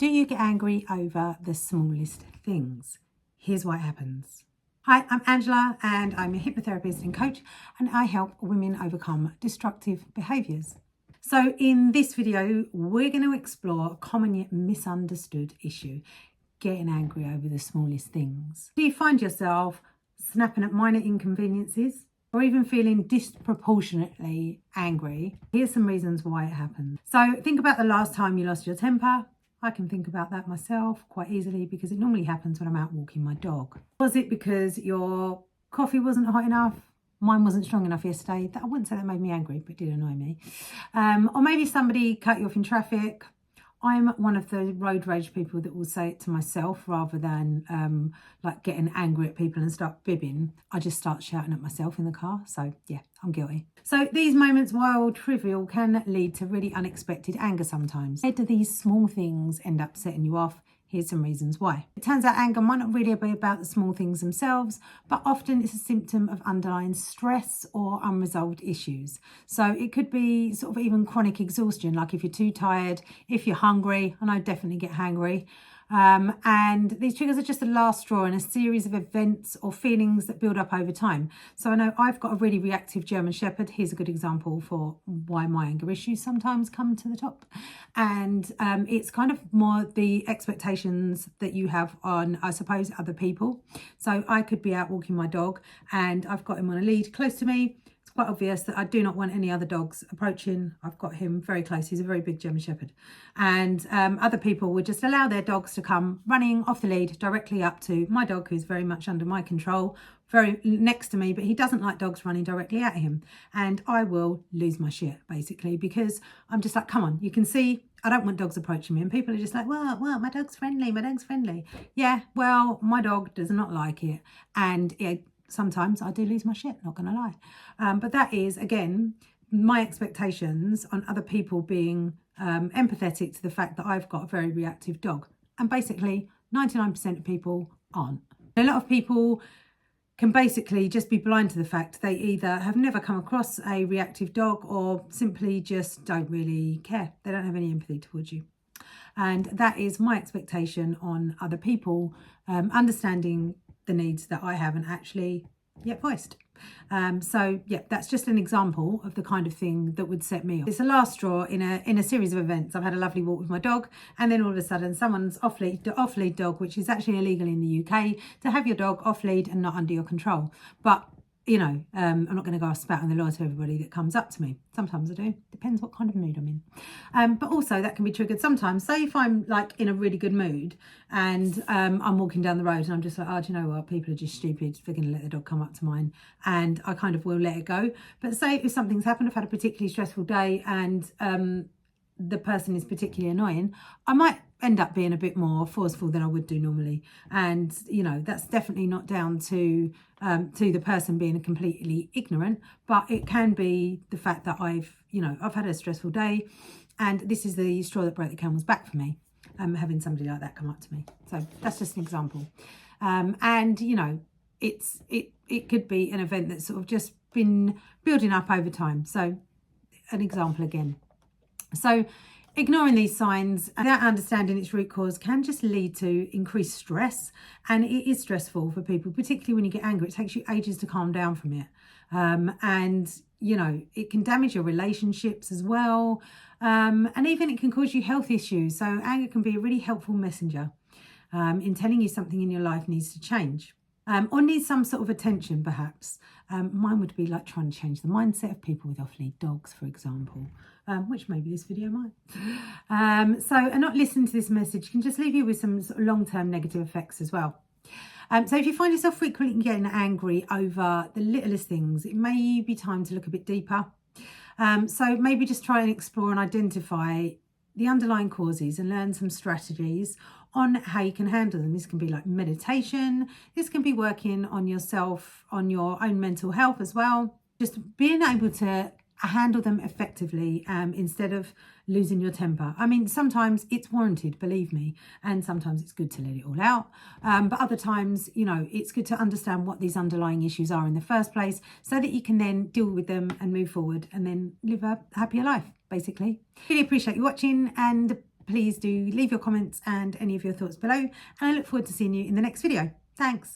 Do you get angry over the smallest things? Here's what happens. Hi, I'm Angela and I'm a hypnotherapist and coach, and I help women overcome destructive behaviours. So in this video, we're going to explore a common yet misunderstood issue: getting angry over the smallest things. Do you find yourself snapping at minor inconveniences or even feeling disproportionately angry? Here's some reasons why it happens. So think about the last time you lost your temper. I can think about that myself quite easily because it normally happens when I'm out walking my dog. Was it because your coffee wasn't hot enough? Mine wasn't strong enough yesterday. I wouldn't say that made me angry, but it did annoy me. Or maybe somebody cut you off in traffic. I'm one of the road rage people that will say it to myself rather than like getting angry at people and start bibbing. I just start shouting at myself in the car. So yeah, I'm guilty. So these moments, while trivial, can lead to really unexpected anger sometimes. Why do these small things end up setting you off? Here's some reasons why. It turns out anger might not really be about the small things themselves, but often it's a symptom of underlying stress or unresolved issues. So it could be sort of even chronic exhaustion, like if you're too tired, if you're hungry, and I definitely get hangry. And these triggers are just the last straw in a series of events or feelings that build up over time. So I know I've got a really reactive German Shepherd. Here's a good example for why my anger issues sometimes come to the top. And it's kind of more the expectations that you have on, I suppose, other people. So I could be out walking my dog and I've got him on a lead close to me. It's quite obvious that I do not want any other dogs approaching. I've got him very close. He's a very big German Shepherd. And other people would just allow their dogs to come running off the lead directly up to my dog, who's very much under my control, very next to me, but he doesn't like dogs running directly at him. And I will lose my shit, basically, because I'm just like, come on, you can see I don't want dogs approaching me. And people are just like, well, my dog's friendly, my dog's friendly. Yeah, well, my dog does not like it. And sometimes I do lose my shit, not gonna lie. But that is, again, my expectations on other people being empathetic to the fact that I've got a very reactive dog. And basically 99% of people aren't. A lot of people can basically just be blind to the fact they either have never come across a reactive dog or simply just don't really care. They don't have any empathy towards you. And that is my expectation on other people understanding the needs that I haven't actually yet voiced. So yeah, that's just an example of the kind of thing that would set me off. It's the last straw in a series of events. I've had a lovely walk with my dog, and then all of a sudden someone's off-lead dog, which is actually illegal in the UK to have your dog off-lead and not under your control. But you know, I'm not going to go spat on the law to everybody that comes up to me. Sometimes I do. Depends what kind of mood I'm in. But also that can be triggered sometimes. Say if I'm like in a really good mood and I'm walking down the road and I'm just like, oh, do you know what? People are just stupid. They're going to let the dog come up to mine. And I kind of will let it go. But say if something's happened, I've had a particularly stressful day and the person is particularly annoying, I might end up being a bit more forceful than I would do normally. And you know, that's definitely not down to the person being completely ignorant, but it can be the fact that I've had a stressful day, and this is the straw that broke the camel's back for me, having somebody like that come up to me. So that's just an example. And you know, it could be an event that's sort of just been building up over time. So an example again. So ignoring these signs without understanding its root cause can just lead to increased stress, and it is stressful for people, particularly when you get angry. It takes you ages to calm down from it, and you know, it can damage your relationships as well, and even it can cause you health issues. So anger can be a really helpful messenger in telling you something in your life needs to change. Or needs some sort of attention, perhaps. Mine would be like trying to change the mindset of people with off-lead dogs, for example, which maybe this video might. And not listening to this message can just leave you with some sort of long-term negative effects as well. So if you find yourself frequently getting angry over the littlest things, it may be time to look a bit deeper. So maybe just try and explore and identify the underlying causes and learn some strategies on how you can handle them. This can be like meditation. This can be working on yourself, on your own mental health as well. Just being able to handle them effectively instead of losing your temper. I mean, sometimes it's warranted, believe me, and sometimes it's good to let it all out. But other times, you know, it's good to understand what these underlying issues are in the first place so that you can then deal with them and move forward and then live a happier life, basically. Really appreciate you watching, and please do leave your comments and any of your thoughts below. And I look forward to seeing you in the next video. Thanks.